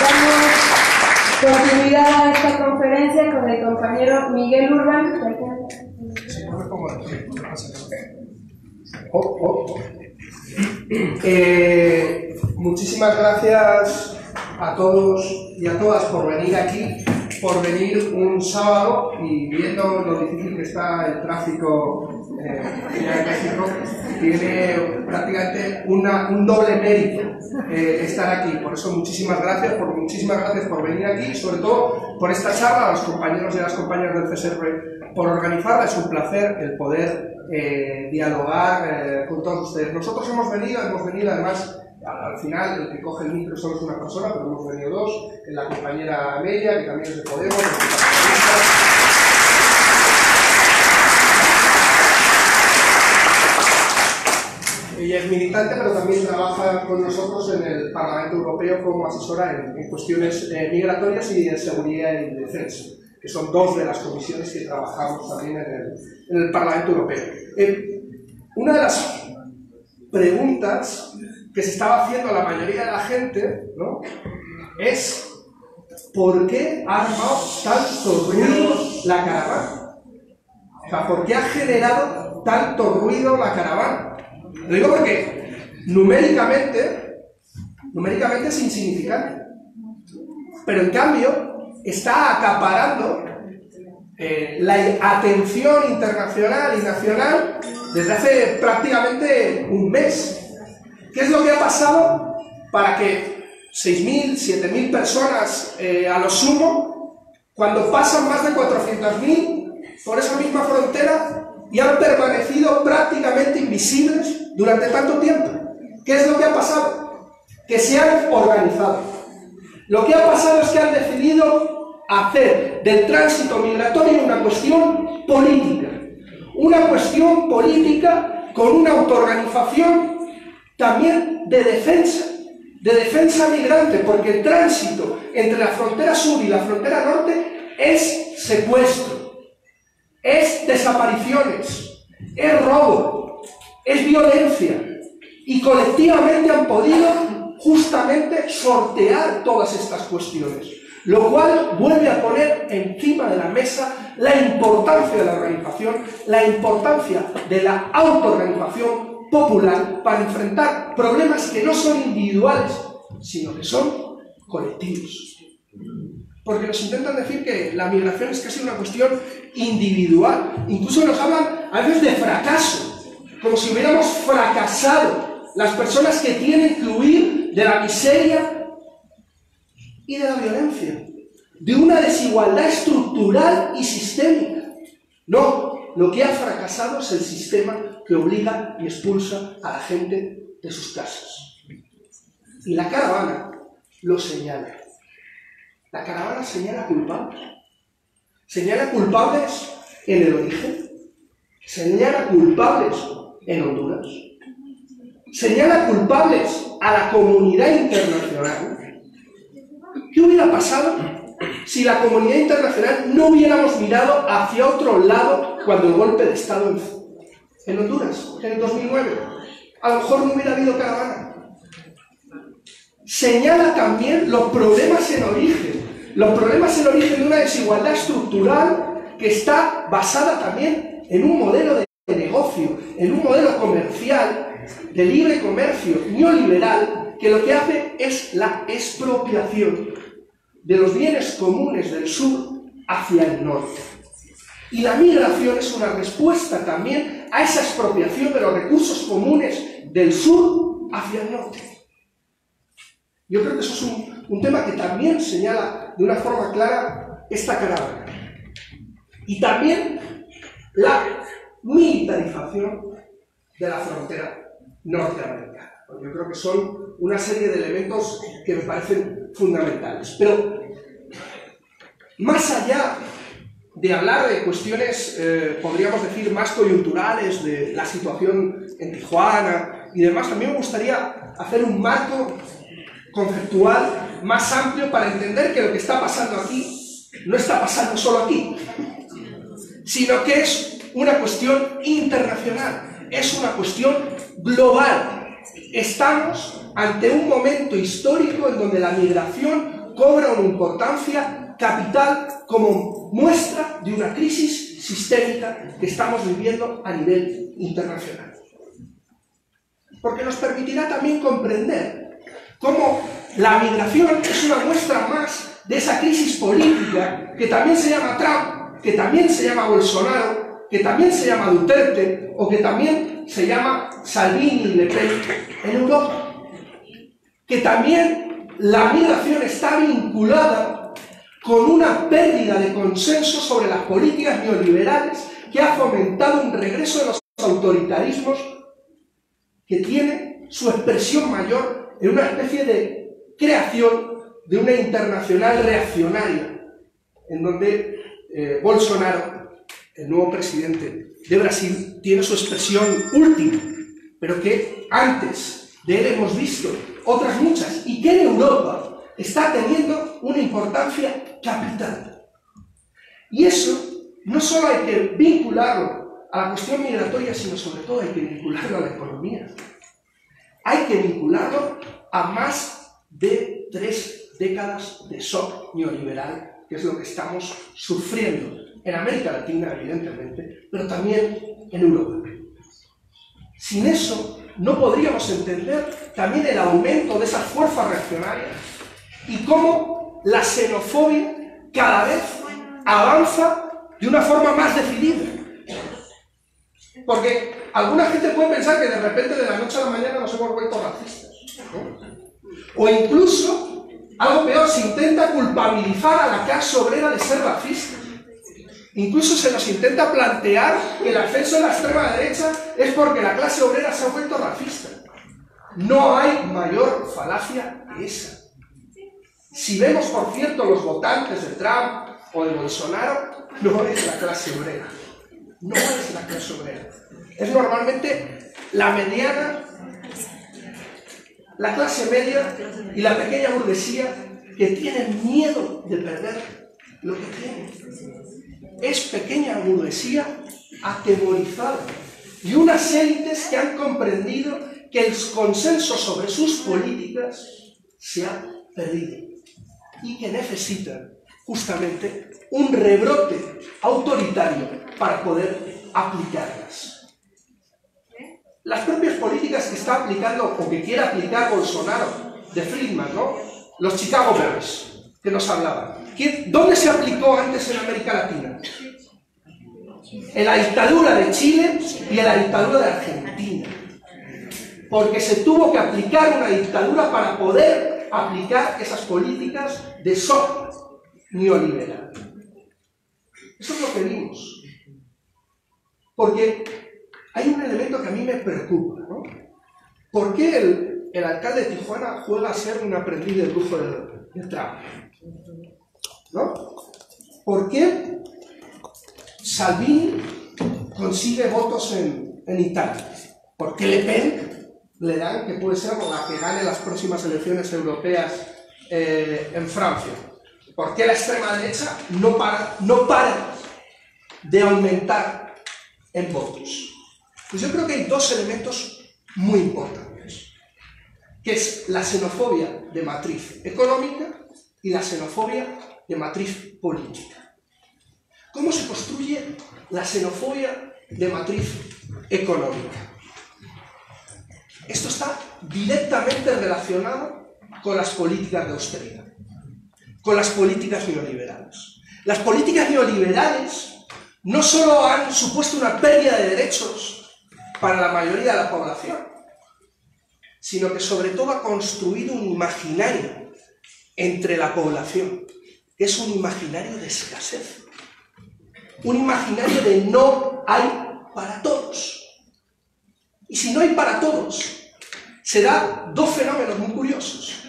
Damos continuidad a esta conferencia con el compañero Miguel Urbán. Muchísimas gracias a todos y a todas por venir aquí, por venir un sábado y viendo lo difícil que está el tráfico en México, tiene prácticamente un doble mérito estar aquí. Por eso muchísimas gracias por venir aquí y sobre todo por esta charla a los compañeros y a las compañeras del CSR por organizarla. Es un placer el poder dialogar con todos ustedes. Nosotros hemos venido además, al final el que coge el micro solo es una persona, pero hemos venido dos, la compañera Amelia, que también es de Podemos, ella es militante, pero también trabaja con nosotros en el Parlamento Europeo como asesora en cuestiones migratorias y de seguridad y defensa, que son dos de las comisiones que trabajamos también en el Parlamento Europeo. Una de las preguntas que se estaba haciendo la mayoría de la gente, ¿no?, es ¿por qué ha armado tanto ruido la caravana? O sea, ¿por qué ha generado tanto ruido la caravana? Lo digo porque numéricamente es insignificante, pero en cambio está acaparando la atención internacional y nacional desde hace prácticamente un mes. ¿Qué es lo que ha pasado para que 6.000, 7.000 personas a lo sumo, cuando pasan más de 400.000 por esa misma frontera y han permanecido prácticamente invisibles durante tanto tiempo? ¿Qué es lo que ha pasado? Que se han organizado. Lo que ha pasado es que han decidido hacer del tránsito migratorio una cuestión política. Una cuestión política con una autoorganización también de defensa migrante, porque el tránsito entre la frontera sur y la frontera norte es secuestro, es desapariciones, es robo, es violencia, y colectivamente han podido justamente sortear todas estas cuestiones, lo cual vuelve a poner encima de la mesa la importancia de la organización, la importancia de la autoorganización popular para enfrentar problemas que no son individuales, sino que son colectivos. Porque nos intentan decir que la migración es casi una cuestión individual. Incluso nos hablan a veces de fracaso, como si hubiéramos fracasado las personas que tienen que huir de la miseria y de la violencia, de una desigualdad estructural y sistémica. No, lo que ha fracasado es el sistema que obliga y expulsa a la gente de sus casas. Y la caravana lo señala. La caravana señala culpables. Señala culpables en el origen. Señala culpables en Honduras. Señala culpables a la comunidad internacional. ¿Qué hubiera pasado si la comunidad internacional no hubiéramos mirado hacia otro lado cuando el golpe de Estado en Honduras, en el 2009? A lo mejor no hubiera habido caravana. Señala también los problemas en origen de una desigualdad estructural que está basada también en un modelo de negocio, en un modelo comercial, de libre comercio neoliberal, que lo que hace es la expropiación de los bienes comunes del sur hacia el norte. Y la migración es una respuesta también a esa expropiación de los recursos comunes del sur hacia el norte. Yo creo que eso es un tema que también señala de una forma clara esta caravana. Y también la militarización de la frontera norteamericana. Yo creo que son una serie de elementos que me parecen fundamentales. Pero más allá de hablar de cuestiones, podríamos decir, más coyunturales, de la situación en Tijuana y demás, también me gustaría hacer un marco conceptual más amplio para entender que lo que está pasando aquí no está pasando solo aquí, sino que es una cuestión internacional, es una cuestión global. Estamos ante un momento histórico en donde la migración cobra una importancia capital como muestra de una crisis sistémica que estamos viviendo a nivel internacional. Porque nos permitirá también comprender cómo la migración es una muestra más de esa crisis política que también se llama Trump, que también se llama Bolsonaro, que también se llama Duterte o que también se llama Salvini y Le Pen en Europa. Que también la migración está vinculada con una pérdida de consenso sobre las políticas neoliberales que ha fomentado un regreso de los autoritarismos que tiene su expresión mayor en una especie de creación de una internacional reaccionaria, en donde Bolsonaro, el nuevo presidente de Brasil, tiene su expresión última, pero que antes de él hemos visto otras muchas, y que en Europa está teniendo una importancia capital. Y eso no solo hay que vincularlo a la cuestión migratoria, sino sobre todo hay que vincularlo a la economía. Hay que vincularlo a más de 3 décadas de shock neoliberal, que es lo que estamos sufriendo en América Latina, evidentemente, pero también en Europa. Sin eso, no podríamos entender también el aumento de esas fuerzas reaccionarias y cómo la xenofobia cada vez avanza de una forma más decidida. Porque alguna gente puede pensar que de repente de la noche a la mañana nos hemos vuelto racistas, ¿no? O incluso, algo peor, se intenta culpabilizar a la clase obrera de ser racista. Incluso se nos intenta plantear que el ascenso de la extrema derecha es porque la clase obrera se ha vuelto racista. No hay mayor falacia que esa. Si vemos, por cierto, los votantes de Trump o de Bolsonaro, no es la clase obrera. No es la clase obrera. Es normalmente la mediana, la clase media y la pequeña burguesía que tienen miedo de perder lo que tienen. Es pequeña burguesía atemorizada y unas élites que han comprendido que el consenso sobre sus políticas se ha perdido y que necesitan justamente un rebrote autoritario para poder aplicarlas. Las propias políticas que está aplicando o que quiere aplicar Bolsonaro, de Friedman, ¿no? Los Chicago Boys, que nos hablaban. ¿Dónde se aplicó antes en América Latina? En la dictadura de Chile y en la dictadura de Argentina. Porque se tuvo que aplicar una dictadura para poder aplicar esas políticas de shock neoliberal. Eso es lo que vimos. Porque hay un elemento que a mí me preocupa, ¿no? ¿Por qué el alcalde de Tijuana juega a ser un aprendiz del lujo de Trump? ¿No? ¿Por qué Salvini consigue votos en Italia? ¿Por qué Le Pen le dan que puede ser la que gane las próximas elecciones europeas en Francia? ¿Por qué la extrema derecha no para de aumentar en votos? Pues yo creo que hay 2 elementos muy importantes, que es la xenofobia de matriz económica y la xenofobia de matriz política. ¿Cómo se construye la xenofobia de matriz económica? Esto está directamente relacionado con las políticas de austeridad, con las políticas neoliberales. Las políticas neoliberales no solo han supuesto una pérdida de derechos para la mayoría de la población, sino que sobre todo ha construido un imaginario entre la población, que es un imaginario de escasez, un imaginario de no hay para todos. Y si no hay para todos, se dan 2 fenómenos muy curiosos.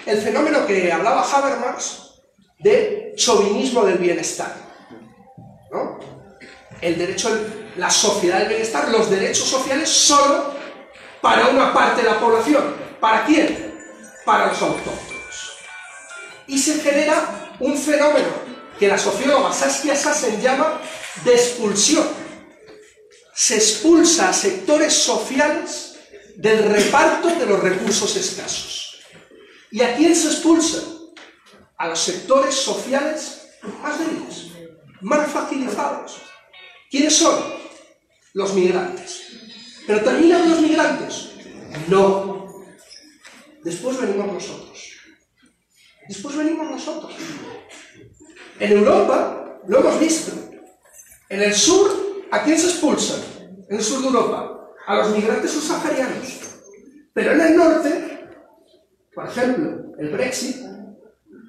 El fenómeno que hablaba Habermas de chauvinismo del bienestar, ¿no? El derecho, la sociedad del bienestar, los derechos sociales solo para una parte de la población. ¿Para quién? Para los autóctonos. Y se genera un fenómeno que la socióloga Saskia Sassen llama de expulsión. Se expulsa a sectores sociales del reparto de los recursos escasos. ¿Y a quién se expulsa? a los sectores sociales más débiles, más fragilizados. ¿Quiénes son? Los migrantes. ¿Pero terminan los migrantes? No. Después venimos nosotros. Después venimos nosotros. En Europa, lo hemos visto. En el sur, ¿a quién se expulsan? En el sur de Europa, a los migrantes subsaharianos. Pero en el norte, por ejemplo, el Brexit,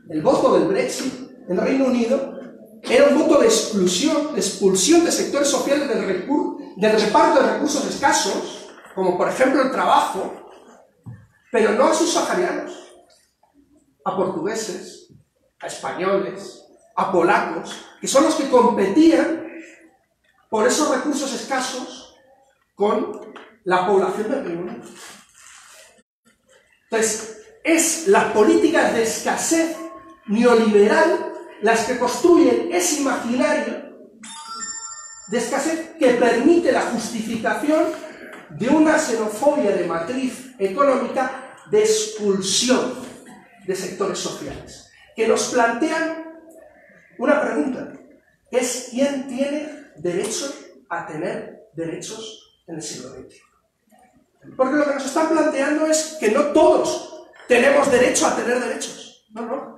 el voto del Brexit en Reino Unido, era un voto de expulsión de sectores sociales del reparto de recursos escasos, como por ejemplo el trabajo, pero no a subsaharianos, a portugueses, a españoles, a polacos, que son los que competían por esos recursos escasos con la población del Reino Unido. Entonces, es las políticas de escasez neoliberal las que construyen ese imaginario de escasez que permite la justificación de una xenofobia de matriz económica de expulsión de sectores sociales, que nos plantean una pregunta, que es ¿quién tiene derecho a tener derechos en el siglo XXI? Porque lo que nos están planteando es que no todos tenemos derecho a tener derechos, no,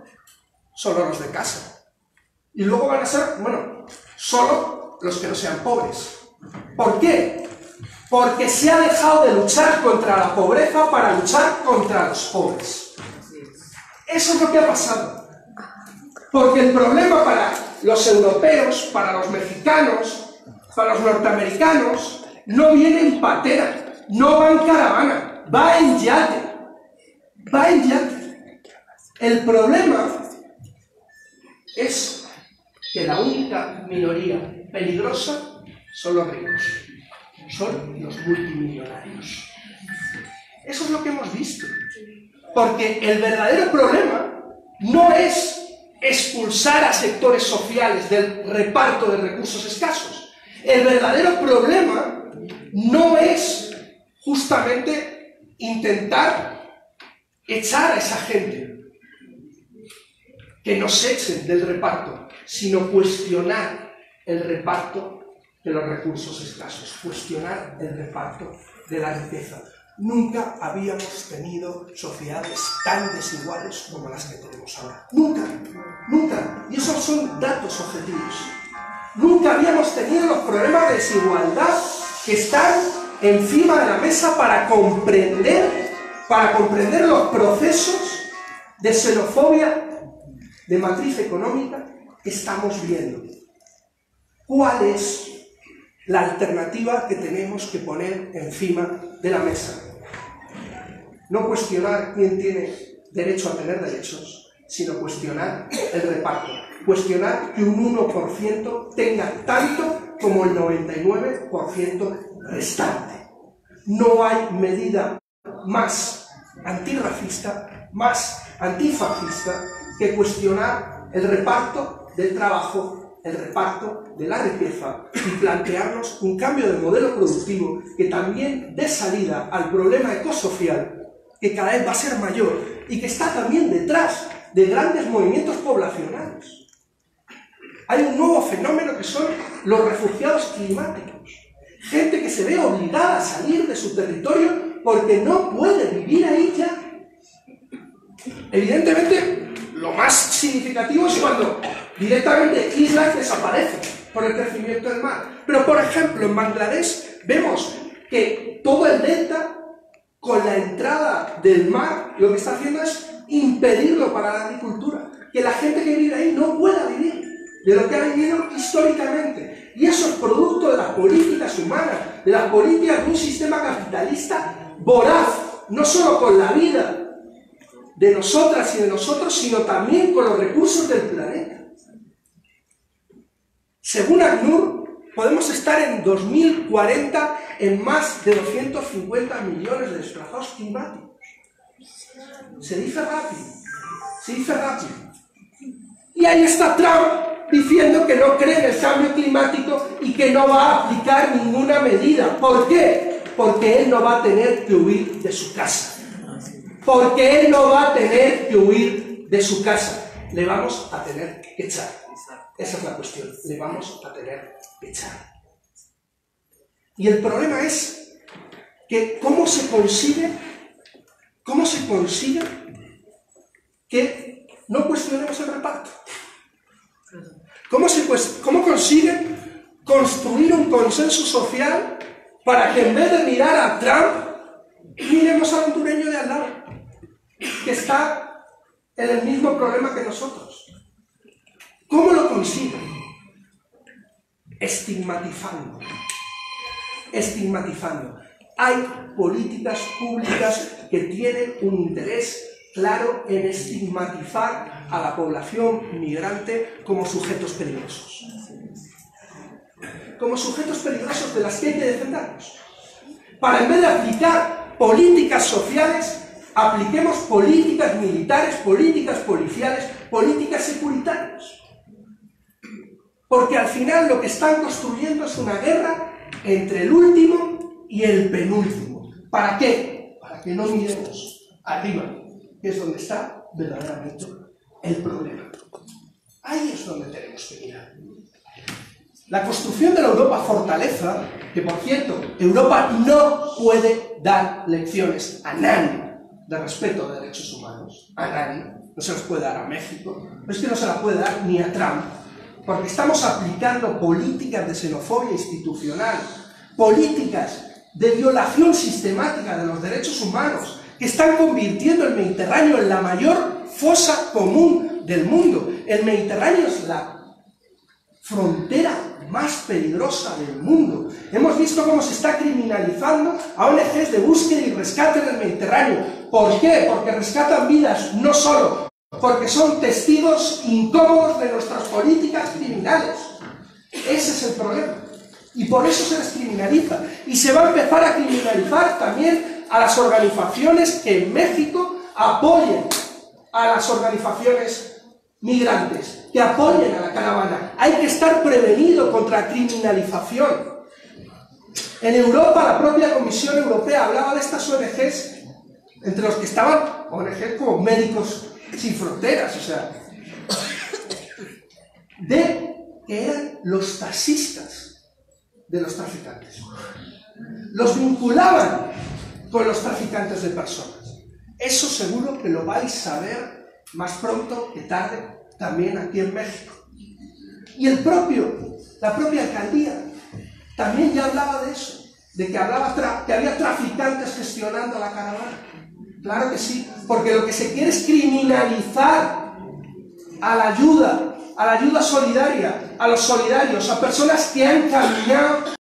solo los de casa. Y luego van a ser, bueno, solo los que no sean pobres. ¿Por qué? Porque se ha dejado de luchar contra la pobreza para luchar contra los pobres. Eso es lo que ha pasado. Porque el problema para los europeos, para los mexicanos, para los norteamericanos, no viene en patera, no va en caravana, va en yate. Va en yate. El problema es que la única minoría peligrosa son los ricos, son los multimillonarios. Eso es lo que hemos visto. Porque el verdadero problema no es expulsar a sectores sociales del reparto de recursos escasos. El verdadero problema no es justamente intentar echar a esa gente, que nos echen del reparto, sino cuestionar el reparto de los recursos escasos, cuestionar el reparto de la riqueza. Nunca habíamos tenido sociedades tan desiguales como las que tenemos ahora. Nunca, nunca. Y esos son datos objetivos. Nunca habíamos tenido los problemas de desigualdad que están encima de la mesa para comprender los procesos de xenofobia de matriz económica que estamos viendo. ¿Cuál es la alternativa que tenemos que poner encima de la mesa? No cuestionar quién tiene derecho a tener derechos, sino cuestionar el reparto. Cuestionar que un 1% tenga tanto como el 99% restante. No hay medida más antirracista, más antifascista que cuestionar el reparto del trabajo, el reparto de la riqueza y plantearnos un cambio de modelo productivo que también dé salida al problema ecosocial que cada vez va a ser mayor y que está también detrás de grandes movimientos poblacionales. Hay un nuevo fenómeno que son los refugiados climáticos. Gente que se ve obligada a salir de su territorio porque no puede vivir ahí ya. Evidentemente, lo más significativo es cuando directamente islas desaparecen por el crecimiento del mar. Pero, por ejemplo, en Bangladesh vemos que todo el delta, con la entrada del mar, lo que está haciendo es impedirlo para la agricultura. Que la gente que vive ahí no pueda vivir de lo que ha vivido históricamente. Y eso es producto de las políticas humanas, de las políticas de un sistema capitalista voraz, no solo con la vida de nosotras y de nosotros, sino también con los recursos del planeta. Según ACNUR, podemos estar en 2040 en más de 250 millones de desplazados climáticos. Se dice rápido, se dice rápido. Y ahí está Trump diciendo que no cree en el cambio climático y que no va a aplicar ninguna medida. ¿Por qué? Porque él no va a tener que huir de su casa. Porque él no va a tener que huir de su casa. le vamos a tener que echar. Esa es la cuestión, le vamos a tener que echar. Y el problema es que ¿cómo se consigue que no cuestionemos el reparto? ¿Cómo consiguen construir un consenso social para que en vez de mirar a Trump, miremos al hondureño de al lado, que está en el mismo problema que nosotros? ¿Cómo lo consiguen? Estigmatizando. Hay políticas públicas que tienen un interés claro en estigmatizar a la población migrante como sujetos peligrosos. Como sujetos peligrosos de las que hay que defendernos. Para en vez de aplicar políticas sociales, apliquemos políticas militares, políticas policiales, políticas securitarias. Porque al final lo que están construyendo es una guerra entre el último y el penúltimo. ¿Para qué? Para que no miremos arriba, que es donde está verdaderamente el problema. Ahí es donde tenemos que mirar. La construcción de la Europa fortaleza, que por cierto, Europa no puede dar lecciones a nadie de respeto de derechos humanos, a nadie, no se las puede dar a México, pero es que no se las puede dar ni a Trump, porque estamos aplicando políticas de xenofobia institucional, políticas de violación sistemática de los derechos humanos, que están convirtiendo el Mediterráneo en la mayor fosa común del mundo. El Mediterráneo es la frontera más peligrosa del mundo. Hemos visto cómo se está criminalizando a ONGs de búsqueda y rescate en el Mediterráneo. ¿Por qué? Porque rescatan vidas, no solo porque son testigos incómodos de nuestras políticas criminales. Ese es el problema. Y por eso se les criminaliza. Y se va a empezar a criminalizar también a las organizaciones que en México apoyen a las organizaciones migrantes, que apoyen a la caravana. Hay que estar prevenido contra criminalización. En Europa, la propia Comisión Europea hablaba de estas ONGs, entre los que estaban ONGs como Médicos Sin Fronteras, o sea, de que eran los taxistas de los traficantes. Los vinculaban con los traficantes de personas. Eso seguro que lo vais a ver más pronto que tarde también aquí en México. Y la propia alcaldía también ya hablaba de eso, de que había traficantes gestionando la caravana. Claro que sí, porque lo que se quiere es criminalizar a la ayuda solidaria, a los solidarios, a personas que han caminado